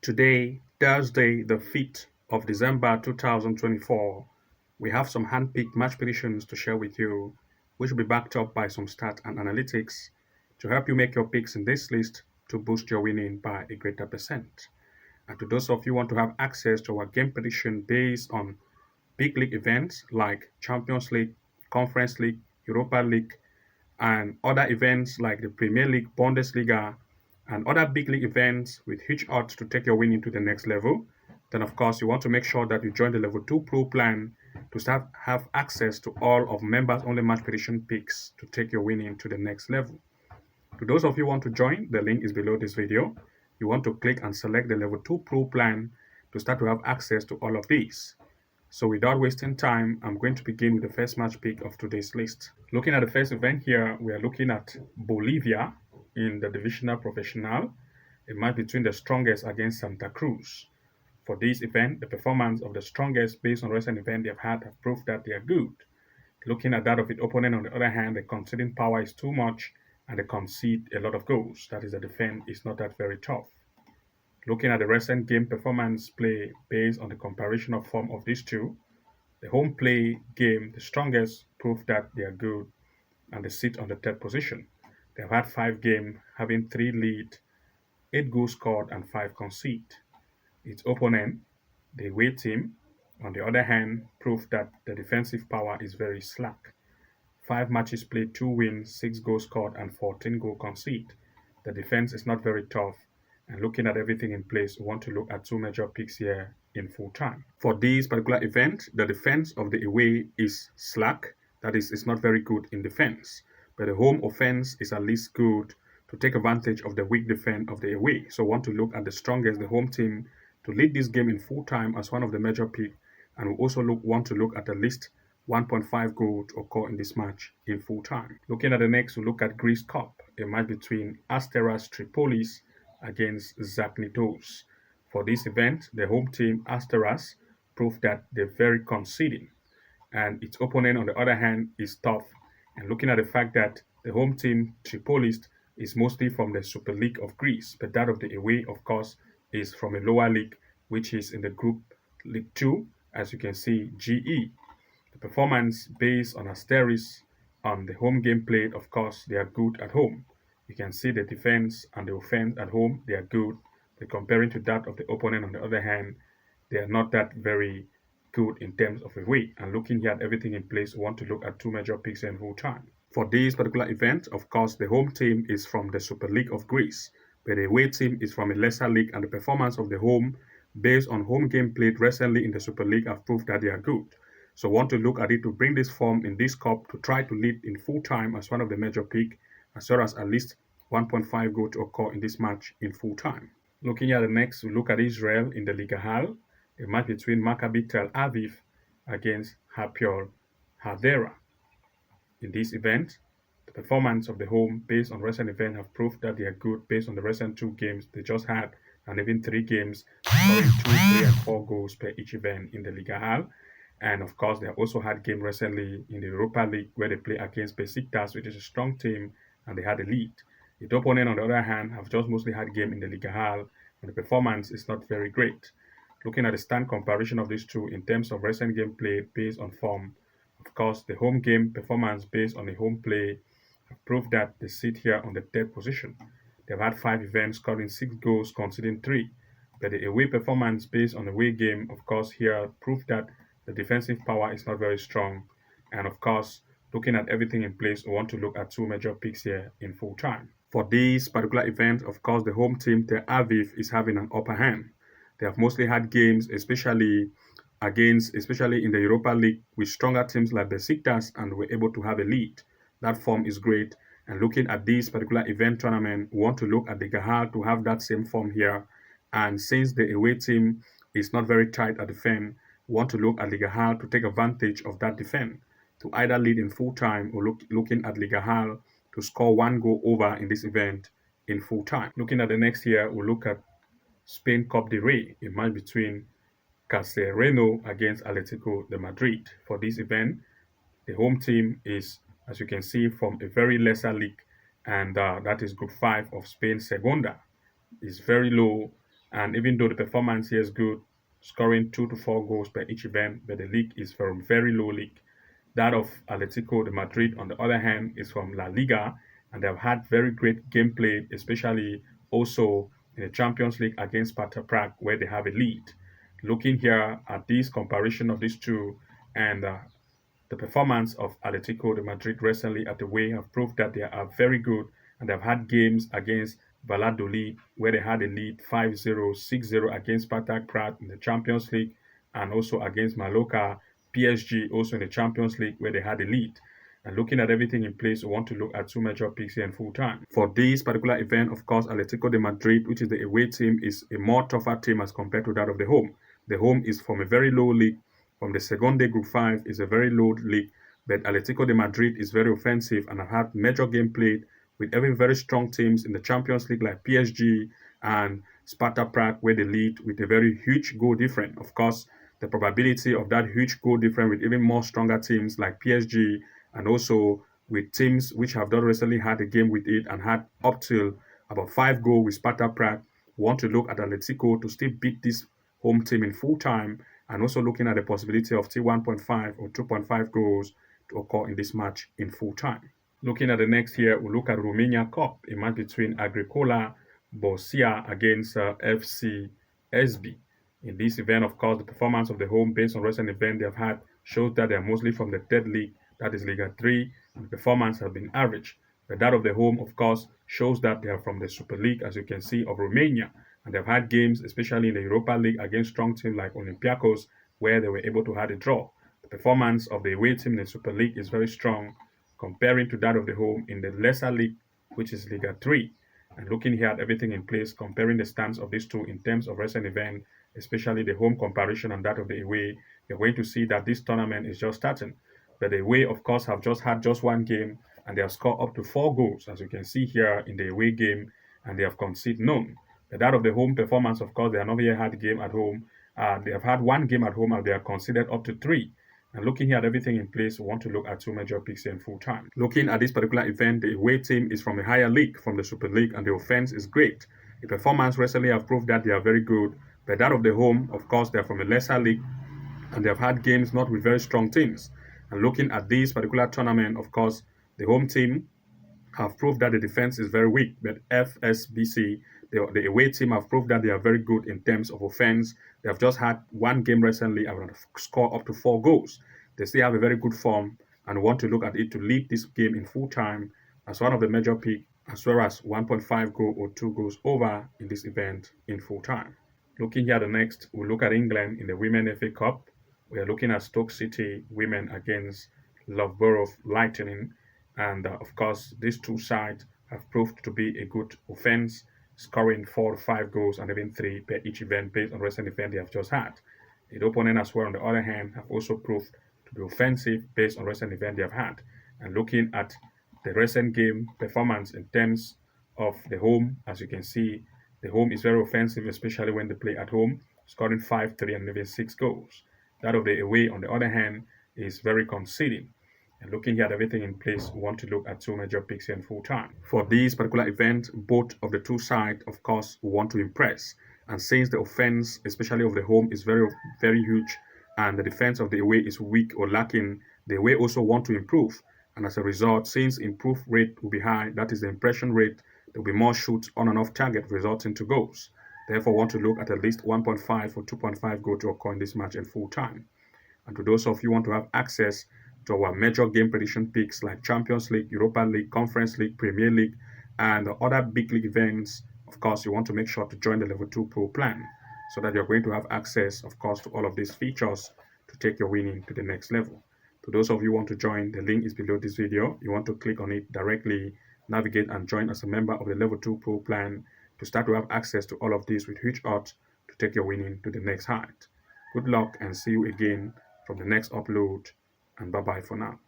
Today, Thursday, the 5th of December 2024, we have some hand-picked match predictions to share with you, which will be backed up by some stats and analytics to help you make your picks in this list to boost your winning by a greater percent. And to those of you who want to have access to our game prediction based on big league events like Champions League, Conference League, Europa League, and other events like the Premier League, Bundesliga, and other big league events with huge odds to take your winning to the next level, then of course you want to make sure that you join the Level 2 Pro plan to start have access to all of members only match prediction picks to take your winning to the next level. To those of you who want to join, the link is below this video. You want to click and select the Level 2 Pro plan to start to have access to all of these. So without wasting time, I'm going to begin with the first match pick of today's list. Looking at the first event here, we are looking at Bolivia in the Divisional Professional, a match between the strongest against Santa Cruz. For this event, the performance of the strongest based on recent event they've had have proved that they are good. Looking at that of the opponent, on the other hand, the conceding power is too much and they concede a lot of goals. That is, the defense is not that very tough. Looking at the recent game performance play based on the comparison of form of these two, the home play game, the strongest, proved that they are good and they sit on the third position. They have had 5 games, having 3 lead, 8 goals scored, and 5 conceded. Its opponent, the away team, on the other hand, proved that the defensive power is very slack. 5 matches played, 2 wins, 6 goals scored, and 14 goals conceded. The defense is not very tough, and looking at everything in place, we want to look at 2 major picks here in full time. For this particular event, the defense of the away is slack. That is, it's not very good in defense. But the home offense is at least good to take advantage of the weak defense of the away. So we want to look at the strongest, the home team, to lead this game in full time as one of the major picks. And we also want to look at at least 1.5 goal to occur in this match in full time. Looking at the next, we look at Greece Cup, a match between Asteras Tripolis against Zaknitos. For this event, the home team Asteras proved that they're very conceding, and its opponent, on the other hand, is tough. And looking at the fact that the home team Tripolis is mostly from the Super League of Greece, but that of the away, of course, is from a lower league, which is in the group League 2, as you can see, GE. The performance based on Asteris on the home game played, of course, they are good at home. You can see the defense and the offense at home, they are good. But comparing to that of the opponent, on the other hand, they are not that very good in terms of away. And looking here at everything in place, we want to look at 2 major picks in full time. For this particular event, of course, the home team is from the Super League of Greece, but the away team is from a lesser league, and the performance of the home based on home game played recently in the Super League have proved that they are good. So want to look at it to bring this form in this cup to try to lead in full time as one of the major pick, as well as at least 1.5 goal to occur in this match in full time. Looking at the next, we look at Israel in the Liga Hal, a match between Maccabi Tel Aviv against Hapoel Hadera. In this event, the performance of the home based on recent events have proved that they are good based on the recent 2 games they just had, and even 3 games, scoring 2, 3, and 4 goals per each event in the Liga Hal. And of course, they have also had game recently in the Europa League where they play against Besiktas, which is a strong team, and they had a lead. The opponent, on the other hand, have just mostly had game in the Liga Hal, and the performance is not very great. Looking at the stand comparison of these two in terms of recent game played based on form, of course, the home game performance based on the home play have proved that they sit here on the 3rd position. They've had 5 events, scoring 6 goals, conceding 3. But the away performance based on the away game, of course, here proved that the defensive power is not very strong. And of course, looking at everything in place, we want to look at 2 major picks here in full time. For this particular event, of course, the home team, Tel Aviv, is having an upper hand. They have mostly had games, especially in the Europa League, with stronger teams like Besiktas, and were able to have a lead. That form is great. And looking at this particular event tournament, we want to look at the Gahal to have that same form here. And since the away team is not very tight at defense, we want to look at Liga Hal to take advantage of that defense to either lead in full time or looking at Liga Hal to score 1 goal over in this event in full time. Looking at the next here, we'll look at Spain Cup de Rey, a match between Casereno against Atletico de Madrid. For this event, the home team is, as you can see, from a very lesser league, and that is Group 5 of Spain Segunda. It's very low, And even though the performance here is good, scoring 2 to 4 goals per each event, but the league is from very low league. That of Atletico de Madrid, on the other hand, is from La Liga, and they've had very great gameplay, especially also in the Champions League against Sparta Prague, where they have a lead. Looking here at this comparison of these two, and the performance of Atletico de Madrid recently at the way have proved that they are very good, and they've had games against Valladolid where they had a lead 5-0, 6-0 against Spartak Prague in the Champions League, and also against Mallorca, PSG also in the Champions League where they had a lead. And looking at everything in place, we want to look at two major picks here in full time. For this particular event, of course, Atletico de Madrid, which is the away team, is a more tougher team as compared to that of the home. The home is from a very low league. From the Seconde Group 5 is a very low league, but Atletico de Madrid is very offensive and have had major game played with even very strong teams in the Champions League like PSG and Sparta Prague, where they lead with a very huge goal difference. Of course, the probability of that huge goal difference with even more stronger teams like PSG and also with teams which have not recently had a game with it and had up till about 5 goals with Sparta Prague, want to look at Atletico to still beat this home team in full time, and also looking at the possibility of T1.5 or 2.5 goals to occur in this match in full time. Looking at the next here, we'll look at Romania Cup, a match between Agricola Borussia against FC SB. In this event, of course, the performance of the home based on recent event they have had shows that they are mostly from the third league, that is Liga 3, and the performance has been average. But that of the home, of course, shows that they are from the Super League, as you can see, of Romania. And they've had games, especially in the Europa League, against strong teams like Olympiacos, where they were able to have a draw. The performance of the away team in the Super League is very strong, comparing to that of the home in the lesser league, which is Liga 3. And looking here at everything in place, comparing the stance of these two in terms of recent event, especially the home comparison and that of the away, you're going to see that this tournament is just starting. But the away, of course, have just had just one game, and they have scored up to 4 goals, as you can see here in the away game, and they have conceded none. But that of the home performance, of course, they have not yet had a game at home. They have had one game at home, and they have conceded up to 3. And looking here at everything in place, we want to look at two major picks in full time. Looking at this particular event, the away team is from a higher league, from the Super League, and the offense is great. The performance recently have proved that they are very good. But that of the home, of course, they're from a lesser league, and they have had games not with very strong teams. And looking at this particular tournament, of course, the home team have proved that the defense is very weak, but FSBC, the away team, have proved that they are very good in terms of offense. They have just had one game recently and have scored up to 4 goals. They still have a very good form and want to look at it to lead this game in full time as one of the major picks, as well as 1.5 goal or 2 goals over in this event in full time. Looking here the next, we'll look at England in the Women FA Cup. We are looking at Stoke City women against Loughborough Lightning. And of course, these two sides have proved to be a good offense, scoring 4 to 5 goals and even 3 per each event based on recent event they have just had. The opponent as well, on the other hand, have also proved to be offensive based on recent event they have had. And looking at the recent game performance in terms of the home, as you can see, the home is very offensive, especially when they play at home, scoring 5, 3, and even 6 goals. That of the away, on the other hand, is very conceding. And looking here at everything in place, we want to look at two major picks here in full time. For this particular event, both of the two sides, of course, want to impress. And since the offense, especially of the home, is very, very huge, and the defense of the away is weak or lacking, the away also want to improve. And as a result, since improved rate will be high, that is the impression rate, there will be more shoots on and off target, resulting to goals. Therefore, want to look at least 1.5 or 2.5 goal to occur in this match in full time. And to those of you who want to have access to our major game prediction picks like Champions League, Europa League, Conference League, Premier League, and other big league events, of course, you want to make sure to join the Level 2 Pro plan so that you're going to have access, of course, to all of these features to take your winning to the next level. To those of you who want to join, the link is below this video. You want to click on it directly, navigate and join as a member of the Level 2 Pro plan to start to have access to all of this with huge odds to take your winning to the next height. Good luck and see you again from the next upload, and bye-bye for now.